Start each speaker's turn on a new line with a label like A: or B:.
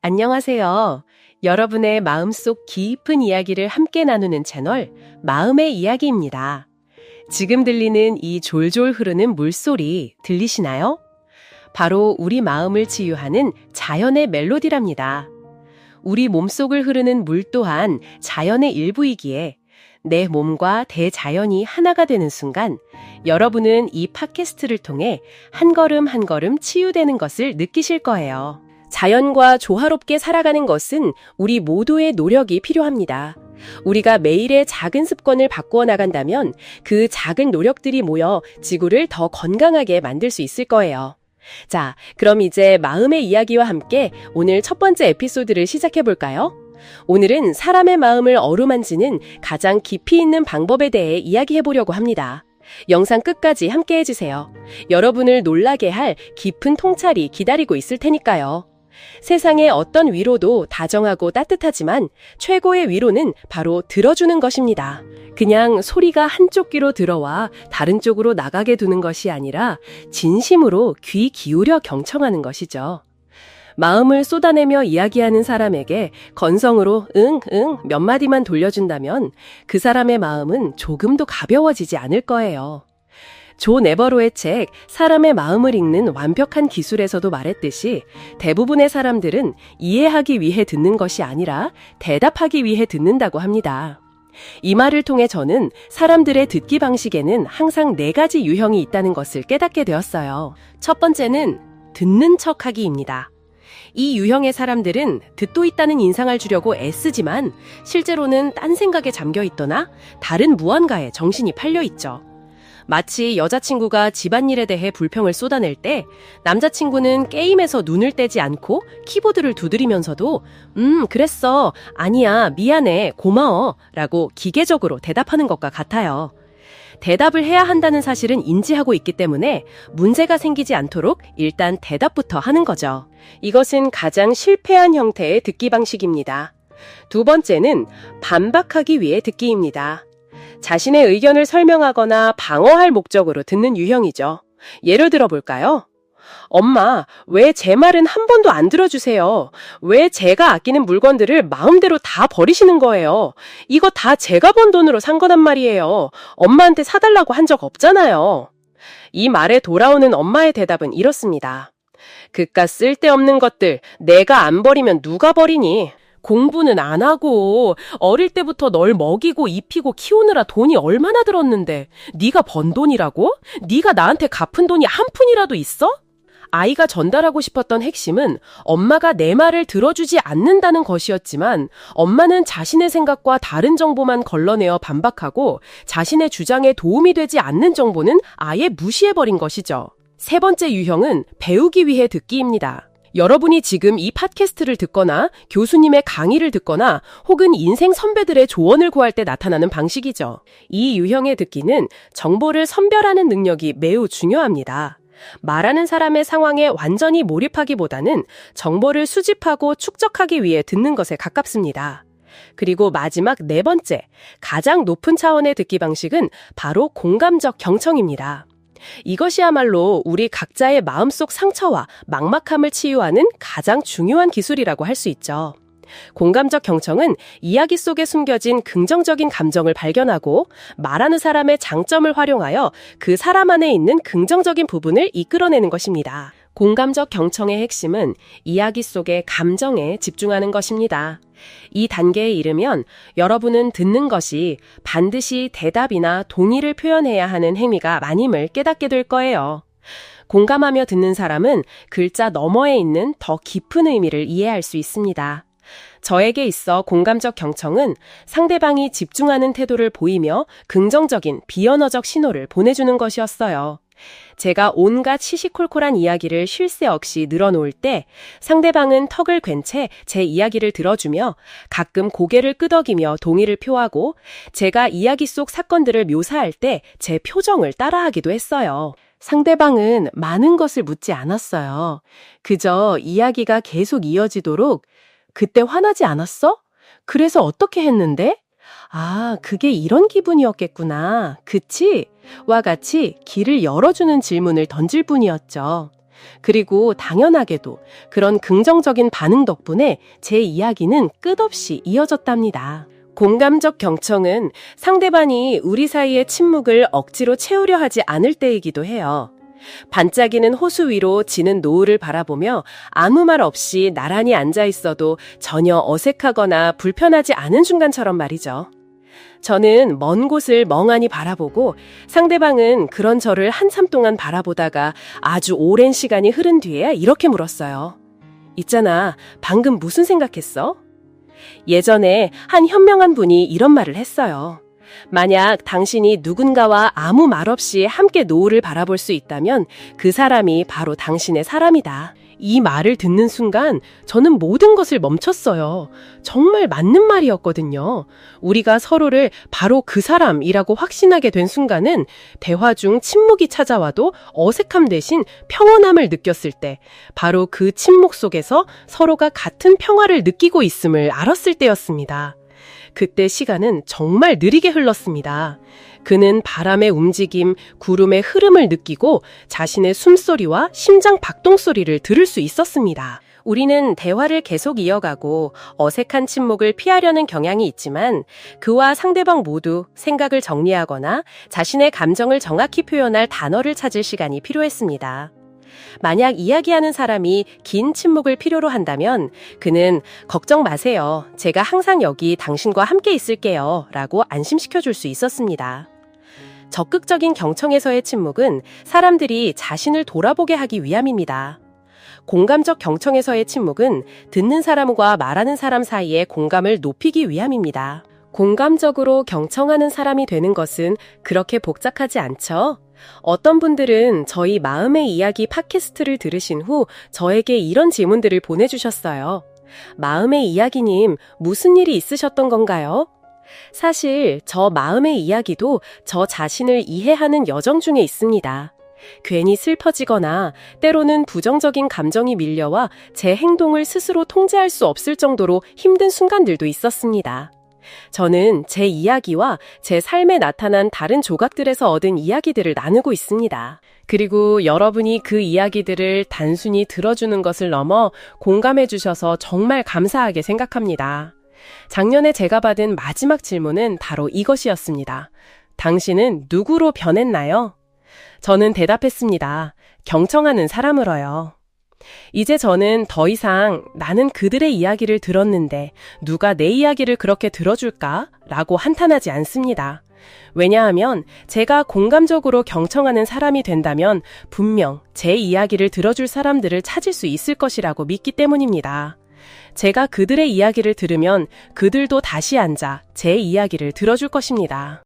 A: 안녕하세요. 여러분의 마음속 깊은 이야기를 함께 나누는 채널, 마음의 이야기입니다. 지금 들리는 이 졸졸 흐르는 물소리 들리시나요? 바로 우리 마음을 치유하는 자연의 멜로디랍니다. 우리 몸속을 흐르는 물 또한 자연의 일부이기에 내 몸과 대자연이 하나가 되는 순간 여러분은 이 팟캐스트를 통해 한 걸음 한 걸음 치유되는 것을 느끼실 거예요. 자연과 조화롭게 살아가는 것은 우리 모두의 노력이 필요합니다. 우리가 매일의 작은 습관을 바꾸어 나간다면 그 작은 노력들이 모여 지구를 더 건강하게 만들 수 있을 거예요. 자, 그럼 이제 마음의 이야기와 함께 오늘 첫 번째 에피소드를 시작해 볼까요? 오늘은 사람의 마음을 어루만지는 가장 깊이 있는 방법에 대해 이야기해 보려고 합니다. 영상 끝까지 함께 해주세요. 여러분을 놀라게 할 깊은 통찰이 기다리고 있을 테니까요. 세상의 어떤 위로도 다정하고 따뜻하지만 최고의 위로는 바로 들어주는 것입니다. 그냥 소리가 한쪽 귀로 들어와 다른 쪽으로 나가게 두는 것이 아니라 진심으로 귀 기울여 경청하는 것이죠. 마음을 쏟아내며 이야기하는 사람에게 건성으로 응 몇 마디만 돌려준다면 그 사람의 마음은 조금도 가벼워지지 않을 거예요. 조 네버로의 책 사람의 마음을 읽는 완벽한 기술에서도 말했듯이 대부분의 사람들은 이해하기 위해 듣는 것이 아니라 대답하기 위해 듣는다고 합니다. 이 말을 통해 저는 사람들의 듣기 방식에는 항상 4가지 유형이 있다는 것을 깨닫게 되었어요. 첫 번째는 듣는 척하기입니다. 이 유형의 사람들은 듣고 있다는 인상을 주려고 애쓰지만 실제로는 딴 생각에 잠겨 있거나 다른 무언가에 정신이 팔려 있죠. 마치 여자친구가 집안일에 대해 불평을 쏟아낼 때 남자친구는 게임에서 눈을 떼지 않고 키보드를 두드리면서도 그랬어, 아니야, 미안해, 고마워 라고 기계적으로 대답하는 것과 같아요. 대답을 해야 한다는 사실은 인지하고 있기 때문에 문제가 생기지 않도록 일단 대답부터 하는 거죠. 이것은 가장 실패한 형태의 듣기 방식입니다. 두 번째는 반박하기 위해 듣기입니다. 자신의 의견을 설명하거나 방어할 목적으로 듣는 유형이죠. 예를 들어 볼까요? 엄마, 왜 제 말은 한 번도 안 들어주세요? 왜 제가 아끼는 물건들을 마음대로 다 버리시는 거예요? 이거 다 제가 번 돈으로 산 거란 말이에요. 엄마한테 사달라고 한 적 없잖아요. 이 말에 돌아오는 엄마의 대답은 이렇습니다. 그깟 쓸데없는 것들 내가 안 버리면 누가 버리니? 공부는 안 하고 어릴 때부터 널 먹이고 입히고 키우느라 돈이 얼마나 들었는데 네가 번 돈이라고? 네가 나한테 갚은 돈이 한 푼이라도 있어? 아이가 전달하고 싶었던 핵심은 엄마가 내 말을 들어주지 않는다는 것이었지만 엄마는 자신의 생각과 다른 정보만 걸러내어 반박하고 자신의 주장에 도움이 되지 않는 정보는 아예 무시해버린 것이죠. 세 번째 유형은 배우기 위해 듣기입니다. 여러분이 지금 이 팟캐스트를 듣거나 교수님의 강의를 듣거나 혹은 인생 선배들의 조언을 구할 때 나타나는 방식이죠. 이 유형의 듣기는 정보를 선별하는 능력이 매우 중요합니다. 말하는 사람의 상황에 완전히 몰입하기보다는 정보를 수집하고 축적하기 위해 듣는 것에 가깝습니다. 그리고 마지막 4번째, 가장 높은 차원의 듣기 방식은 바로 공감적 경청입니다. 이것이야말로 우리 각자의 마음속 상처와 막막함을 치유하는 가장 중요한 기술이라고 할 수 있죠. 공감적 경청은 이야기 속에 숨겨진 긍정적인 감정을 발견하고 말하는 사람의 장점을 활용하여 그 사람 안에 있는 긍정적인 부분을 이끌어내는 것입니다. 공감적 경청의 핵심은 이야기 속의 감정에 집중하는 것입니다. 이 단계에 이르면 여러분은 듣는 것이 반드시 대답이나 동의를 표현해야 하는 행위가 아님을 깨닫게 될 거예요. 공감하며 듣는 사람은 글자 너머에 있는 더 깊은 의미를 이해할 수 있습니다. 저에게 있어 공감적 경청은 상대방이 집중하는 태도를 보이며 긍정적인 비언어적 신호를 보내주는 것이었어요. 제가 온갖 시시콜콜한 이야기를 쉴 새 없이 늘어놓을 때 상대방은 턱을 괜 채 제 이야기를 들어주며 가끔 고개를 끄덕이며 동의를 표하고 제가 이야기 속 사건들을 묘사할 때 제 표정을 따라하기도 했어요. 상대방은 많은 것을 묻지 않았어요. 그저 이야기가 계속 이어지도록 그때 화나지 않았어? 그래서 어떻게 했는데? 아, 그게 이런 기분이었겠구나. 그치? 와 같이 길을 열어주는 질문을 던질 뿐이었죠. 그리고 당연하게도 그런 긍정적인 반응 덕분에 제 이야기는 끝없이 이어졌답니다. 공감적 경청은 상대방이 우리 사이의 침묵을 억지로 채우려 하지 않을 때이기도 해요. 반짝이는 호수 위로 지는 노을을 바라보며 아무 말 없이 나란히 앉아 있어도 전혀 어색하거나 불편하지 않은 순간처럼 말이죠. 저는 먼 곳을 멍하니 바라보고 상대방은 그런 저를 한참 동안 바라보다가 아주 오랜 시간이 흐른 뒤에야 이렇게 물었어요. 있잖아, 방금 무슨 생각했어? 예전에 한 현명한 분이 이런 말을 했어요. 만약 당신이 누군가와 아무 말 없이 함께 노을을 바라볼 수 있다면 그 사람이 바로 당신의 사람이다. 이 말을 듣는 순간 저는 모든 것을 멈췄어요. 정말 맞는 말이었거든요. 우리가 서로를 바로 그 사람이라고 확신하게 된 순간은 대화 중 침묵이 찾아와도 어색함 대신 평온함을 느꼈을 때, 바로 그 침묵 속에서 서로가 같은 평화를 느끼고 있음을 알았을 때였습니다. 그때 시간은 정말 느리게 흘렀습니다. 그는 바람의 움직임, 구름의 흐름을 느끼고 자신의 숨소리와 심장 박동 소리를 들을 수 있었습니다. 우리는 대화를 계속 이어가고 어색한 침묵을 피하려는 경향이 있지만 그와 상대방 모두 생각을 정리하거나 자신의 감정을 정확히 표현할 단어를 찾을 시간이 필요했습니다. 만약 이야기하는 사람이 긴 침묵을 필요로 한다면 그는 걱정 마세요. 제가 항상 여기 당신과 함께 있을게요. 라고 안심시켜줄 수 있었습니다. 적극적인 경청에서의 침묵은 사람들이 자신을 돌아보게 하기 위함입니다. 공감적 경청에서의 침묵은 듣는 사람과 말하는 사람 사이의 공감을 높이기 위함입니다. 공감적으로 경청하는 사람이 되는 것은 그렇게 복잡하지 않죠? 어떤 분들은 저희 마음의 이야기 팟캐스트를 들으신 후 저에게 이런 질문들을 보내주셨어요. 마음의 이야기님, 무슨 일이 있으셨던 건가요? 사실 저 마음의 이야기도 저 자신을 이해하는 여정 중에 있습니다. 괜히 슬퍼지거나 때로는 부정적인 감정이 밀려와 제 행동을 스스로 통제할 수 없을 정도로 힘든 순간들도 있었습니다. 저는 제 이야기와 제 삶에 나타난 다른 조각들에서 얻은 이야기들을 나누고 있습니다. 그리고 여러분이 그 이야기들을 단순히 들어주는 것을 넘어 공감해 주셔서 정말 감사하게 생각합니다. 작년에 제가 받은 마지막 질문은 바로 이것이었습니다. 당신은 누구로 변했나요? 저는 대답했습니다. 경청하는 사람으로요. 이제 저는 더 이상 나는 그들의 이야기를 들었는데 누가 내 이야기를 그렇게 들어줄까? 라고 한탄하지 않습니다. 왜냐하면 제가 공감적으로 경청하는 사람이 된다면 분명 제 이야기를 들어줄 사람들을 찾을 수 있을 것이라고 믿기 때문입니다. 제가 그들의 이야기를 들으면 그들도 다시 앉아 제 이야기를 들어줄 것입니다.